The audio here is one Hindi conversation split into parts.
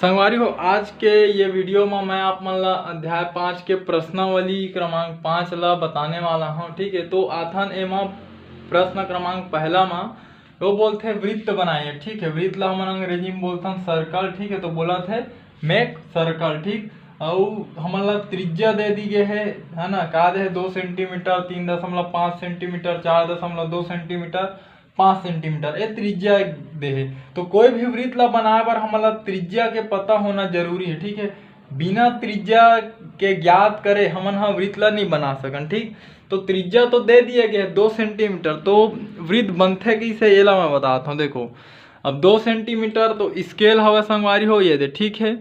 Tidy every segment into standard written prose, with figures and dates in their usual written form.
संगवारी हो आज के ये वीडियो में मैं आप मन ला अध्याय 5 के प्रश्नावली क्रमांक 5 ला बताने वाला हूँ। ठीक है, तो आथन एमा प्रश्न क्रमांक पहला में वो बोलते वृत्त बनाइए। ठीक है, वृत्त ला हम अंग्रेजी में बोलते हैं सर्कल। ठीक है, तो बोला थे मेक सर्कल। ठीक, और हमन ला त्रिज्या दे दी गए है ना, का दे 2 सेंटीमीटर, 3.5 सेंटीमीटर, 4.2 सेंटीमीटर, 5 सेंटीमीटर ये त्रिज्या दे है। तो कोई भी वृत्त ला बनाए बर हमला त्रिज्या के पता होना जरूरी है। ठीक है, बिना त्रिज्या के ज्ञात करे हमन हा वृत्त ला नहीं बना सकन। ठीक, तो त्रिज्या तो दे दिए गए 2 सेंटीमीटर, तो वृत्त बनते कैसे ये ला मैं बताता हूँ। देखो अब 2 सेंटीमीटर तो स्केल हवा संगवारी हो ये दे। ठीक है,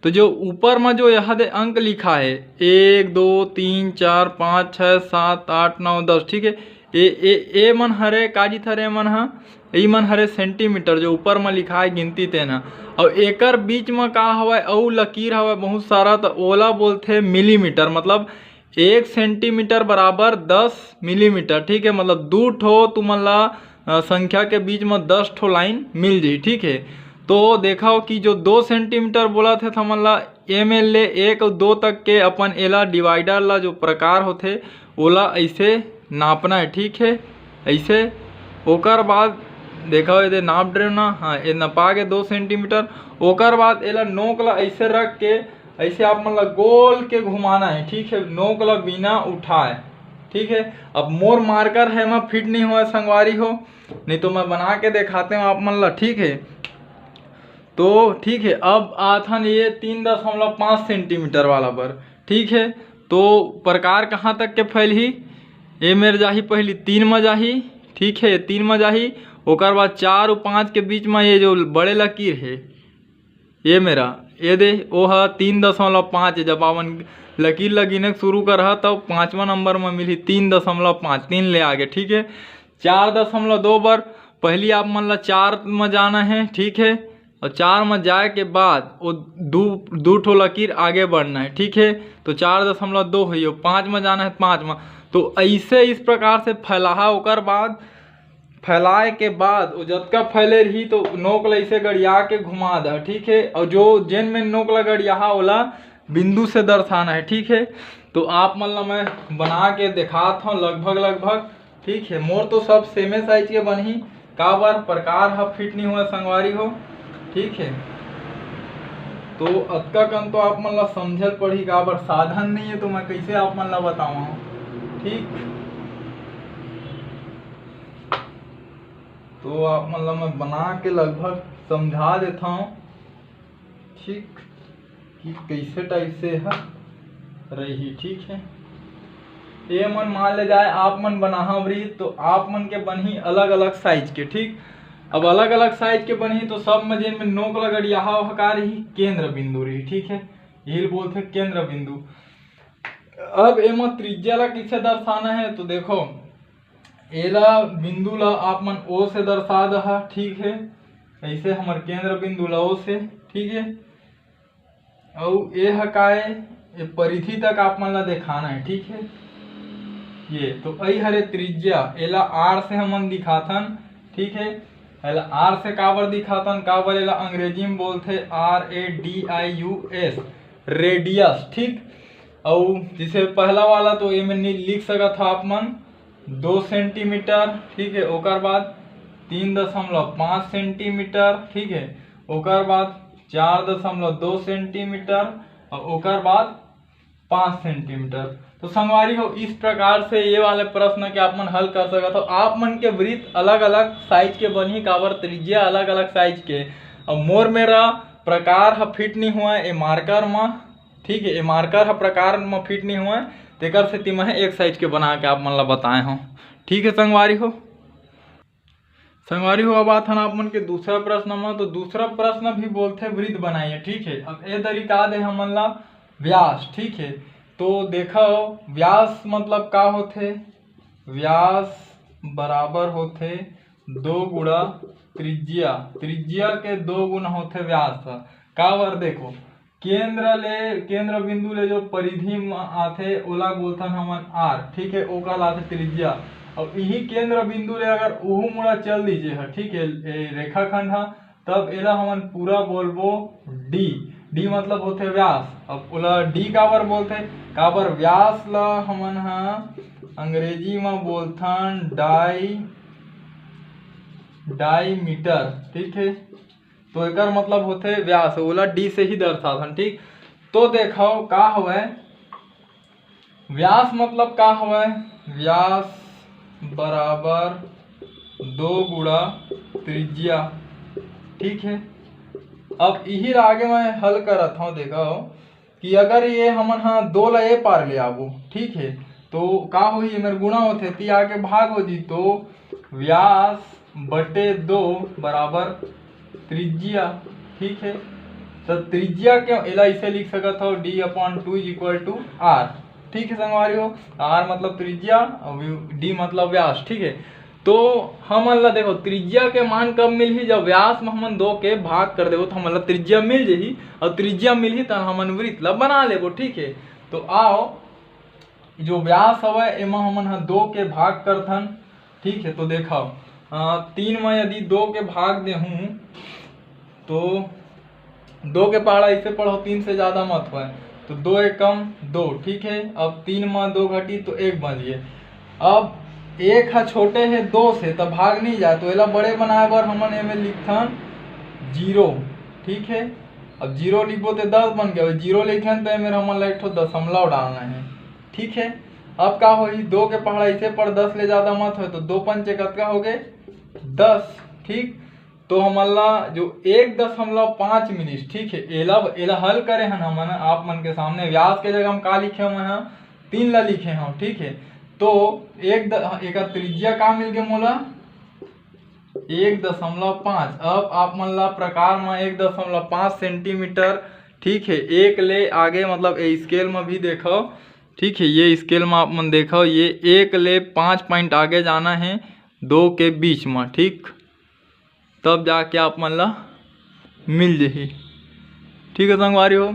तो जो ऊपर में जो यहाँ दे अंक लिखा है 1 2 3 4 5 6 7 8 9 10। ठीक है, ए मन हरे काजी थरे मन हा ई मन हरे सेंटीमीटर जो ऊपर में लिखा है गिनती तेना, और एकर बीच में का हवा और लकीर हवा बहुत सारा, तो ओला बोलते मिलीमीटर। मतलब 1 सेंटीमीटर बराबर 10 मिलीमीटर। ठीक है, मतलब 2 ठो तुमन ला संख्या के बीच में 10 ठो लाइन मिल जाए। ठीक है, तो देखा कि जो 2 सेंटीमीटर बोला थे हमन ला एम एल ले 1 और 2 तक के अपन एला डिवाइडर ला जो प्रकार होते ओला ऐसे नापना है। ठीक है, ऐसे ओकर बाद देखा ये नाप ड्रे ना, हाँ ये नपा के 2 सेंटीमीटर। ओकर बाद एला नोक ला ऐसे रख के ऐसे आप मन ला गोल के घुमाना है। ठीक है, नोक ला बिना उठाए। ठीक है, अब मोर मार्कर है मैं फिट नहीं हुआ संगवारी हो, नहीं तो मैं बना के दिखाते हूँ आप मन ला। ठीक है, तो ठीक है अब आथन ये 3.5 सेंटीमीटर वाला पर। ठीक है, तो प्रकार कहाँ तक के फैल ही ये मेरे जाही पहली 3 में जाही। ठीक है, 3 में जाही, ओकर बाद 4 और 5 के बीच में ये जो बड़े लकीर है ये मेरा ये दे वो है 3.5। जब अपन लकीर लगीने शुरू कर तब तो 5वां नंबर में मिली 3.5, 3 ले आगे। ठीक है, 4.2 बार पहली आप मन ला 4 में जाना है। ठीक है, और 4 में जाए के बाद वो दो ठो लकीर आगे बढ़ना है। ठीक है, तो 4.2 है, 5 में जाना है 5 में। तो ऐसे इस प्रकार से फैला ओकर बाद फैलाए के बाद वो जतका फैले रही तो नोक ला ऐसे गड़िया के घुमा दा। ठीक है, और जो जेन में नोक ला गड़िया ओला बिंदु से दर्शाना है। ठीक है, तो आप मन ला मैं बना के दिखाता हूँ लगभग। ठीक है, मोर तो सब सेमे साइज के बनी का बार प्रकार हा फिट नहीं हुआ संगवारी हो। ठीक है, तो अतका कन तो आप मन ला समझल पड़ी का बार साधन नहीं है, तो मैं कैसे आप मन ला बताऊँ। ठीक, तो आप मतलब मैं बना के लगभग समझा देता हूँ। ठीक, कि कैसे टाइप से है रही। ठीक है, ये मन मान ले जाए आप मन बना वृत्त, तो आप मन के बनी अलग अलग साइज के। ठीक, अब अलग अलग साइज के बनी तो सब में जिन में नोक लगड़िया हका रही केंद्र बिंदु रही। ठीक है, यही बोलते केंद्र बिंदु। अब एमा त्रिज्या ला किसे दर्शाना है, तो देखो एला बिंदु ला आप मन ओ से दर्शा दहा। ठीक है, ऐसे हमार केंद्र बिंदु ला ओ से। ठीक है, और ये हकाए ये परिधि तक आप मन ला दिखाना है। ठीक है, ये तो आई हरे त्रिज्या एला आर से हमन दिखाथन। ठीक है, एला आर से काबर दिखाथन, काबर एला अंग्रेजी में बोलते RADIUS रेडियस। ठीक, और जिसे पहला वाला तो ये में लिख सकत था आप मन 2 सेंटीमीटर। ठीक है, ओकर बाद 3.5 सेंटीमीटर। ठीक है, ओकर बाद 4.2 सेंटीमीटर, और ओकर बाद 5 सेंटीमीटर। तो संगवारी हो इस प्रकार से ये वाले प्रश्न के आप मन हल कर सकते हो। आप मन के वृत्त अलग अलग साइज के बनी काबर त्रिज्या अलग अलग साइज के, और मोर मेरा प्रकार हा फिट नहीं हुआ है मार्कर में। ठीक है, ये मार्कर हा प्रकार में फिट नहीं हुआ है, तेकर से मैं एक साइज के बना के आप मन ला बताए हूँ। ठीक है संगवारी हो अब आथन आप मन के दूसरा प्रश्न में, तो दूसरा प्रश्न भी बोलते वृत्त बनाइए। ठीक है, अब ये तरीका दे हमन ला व्यास। ठीक है, तो देखो व्यास मतलब का होथे, व्यास बराबर होथे 2 गुणा त्रिज्या। त्रिज्या के 2 गुना होथे व्यास का बार। देखो केंद्र बिंदु ले जो परिधि में आथे ओला बोलथन हमन आर। ठीक है, ओका लाथे त्रिज्या, और यही केंद्र बिंदु ले अगर उहू मुड़ा चल दीजिए है। ठीक है, रेखाखंड है तब एला हमन पूरा बोलबो डी। डी मतलब होते व्यास। अब ओला डी काबर बोलते, काबर व्यास ला हमन हा अंग्रेजी में बोलथन डाईमीटर। ठीक है, तो एकर मतलब होते व्यास, ओला डी से ही दर्शाथन। ठीक, तो देखो का हवय व्यास मतलब का हवय, व्यास बराबर 2 गुणा त्रिज्या। ठीक है, अब यही आगे मैं हल करत हूँ। देखो कि अगर ये हमन हा 2 ला ए पार ले आबो, ठीक है, तो का होही एमर गुणा होथे ती आगे भाग हो जी, तो व्यास बटे 2 बराबर त्रिज्या। ठीक है, तो त्रिज्या के एला इसे लिख सकत हो D/2 इक्वल टू R। ठीक है संगवारी हो, R मतलब त्रिज्या और D मतलब व्यास। ठीक है, तो हमन ला देखो त्रिज्या के मान कब मिलही, जब व्यास में हमन 2 के भाग कर देबो तो हमन ला त्रिज्या मिल जाही, और त्रिज्या मिलही त हमन वृत्त ला बना लेबो। ठीक है, तो आओ जो व्यास हवय एमा हमन हा 2 के भाग करथन। ठीक है, तो देखो 3 में यदि 2 के भाग देहूं तो 2 के पहाड़ा इसे पढ़ो 3 से ज्यादा मत होय, तो 2 एकम 2। ठीक है, अब 3 में 2 घटी तो 1 बचिए। अब 1 हा छोटे है 2 से, तब भाग नहीं जाए, तो एला बड़े बनाए बर हमन एमे लिखथन 0। ठीक है, अब 0 लिखबो तो 10 बन गया, 0 लिखन तो एमे हमन ला एक ठो दशमलव डालना है। ठीक है, अब का होही 2 के पहाड़ा इसे पर 10 ले ज्यादा मत हो, तो 2 पंचे कतका हो गए 10। ठीक, तो हमन ला जो 1.5 मिनट। ठीक है, एला हल करे हन हमन आप मन के सामने। व्यास के जगह हम का लिखे हमन 3 ला लिखे हम। ठीक है, तो एक त्रिज्या का मिल गया मोला 1.5। अब आप मन ला प्रकार में 1.5 सेंटीमीटर। ठीक है, एक ले आगे मतलब स्केल में भी देखो। ठीक है, ये स्केल में आप मन देखो, ये 1 ले 5 पॉइंट आगे जाना है 2 के बीच में। ठीक, तब जाके आप मन ला मिल जाही। ठीक है संगवारी हो,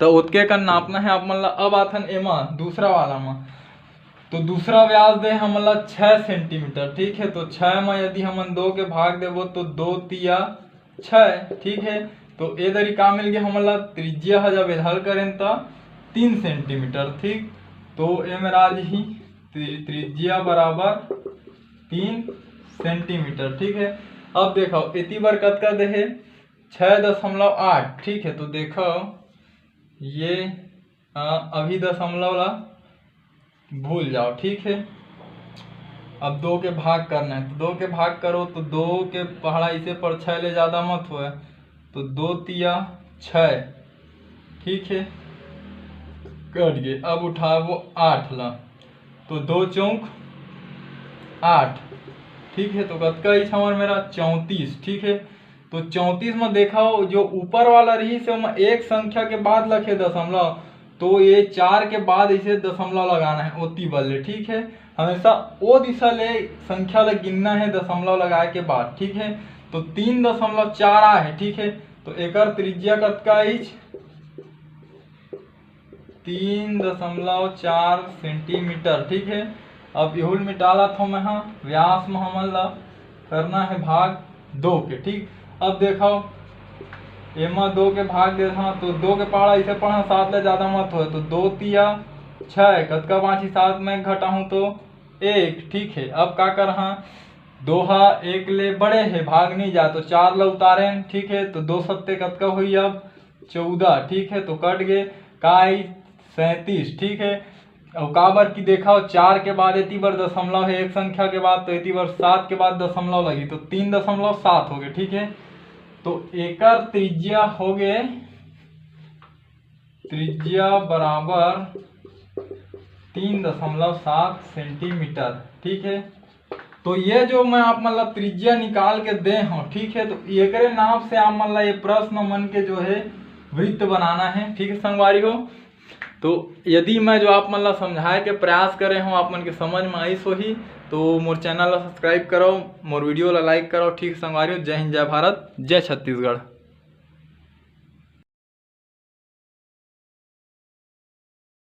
तो उतके का नापना है आप मन ला। अब आथन एमा दूसरा वाला में, तो दूसरा व्यास दे हमन ला 6 सेंटीमीटर। ठीक है, तो 6 में यदि हमन 2 के भाग देबो तो 2 तिया 6। ठीक है, तो ए दरी का मिल गया हमन ला त्रिज्या है, जब हल करें तो 3 सेंटीमीटर। ठीक, तो ए मेरा ही त्रिज्या बराबर 3 सेंटीमीटर। ठीक है, अब देखो इतनी बार कतका दे है 6.8। ठीक है, तो देखो ये अभी दशमलव ला भूल जाओ। ठीक है, अब 2 के भाग करना है, तो 2 के भाग करो तो 2 के पहाड़ा इसे पर 6 ले ज्यादा मत हो, तो 2 तिया 6। ठीक है, कट गए। अब उठाओ वो 8 ला, तो 2 चौक 8। ठीक है, तो कतका इस हमार मेरा 34। ठीक है, तो 34 में देखा जो ऊपर वाला रही से एक संख्या के बाद लखे दशमलव, तो ये 4 के बाद इसे दशमलव लगाना है ओती बल्ले। ठीक है, हमेशा ओ दिशा ले संख्या ले गिनना है दशमलव लगाए के बाद। ठीक है, तो 3.4 है। ठीक है, तो एकर त्रिज्या कतका इच 3.4 सेंटीमीटर। ठीक है, अब यहुल मिटाला था मैं व्यास में हमन ला करना है भाग 2 के। ठीक, अब देखो एमा 2 के भाग दे तो 2 के पहाड़ा इसे पढ़ा 7 ले ज्यादा मत हो, तो 2 तिया 6 कतका 5 7 में घटाऊं तो 1। ठीक है, अब का कर 2 1 ले बड़े है भाग नहीं जा, तो 4 ला उतारे। ठीक है, तो 2 सत्ते कतका हुई अब 14। ठीक है, तो कट गए का 37। ठीक है, और काबर की देखा 4 के बाद इतनी बार दशमलव है एक संख्या के बाद, तो इतनी बार 7 के बाद दशमलव लगी, तो 3.7 हो गए। ठीक है, तो एकर त्रिज्या हो गए त्रिज्या बराबर 3.7 सेंटीमीटर। ठीक है, तो ये जो मैं आप मन ला त्रिज्या निकाल के दे हूँ। ठीक है, तो एकरे नाप से आप मन ला ये प्रश्न मन के जो है वृत्त बनाना है। ठीक है संगवारी हो, तो यदि मैं जो आप मन ला समझाए के प्रयास करे हूँ आप मन के समझ में आई सोही, तो मोर चैनल ला सब्सक्राइब करो, मोर वीडियो ला लाइक करो। ठीक संगवारी हो, जय हिंद, जय भारत, जय छत्तीसगढ़।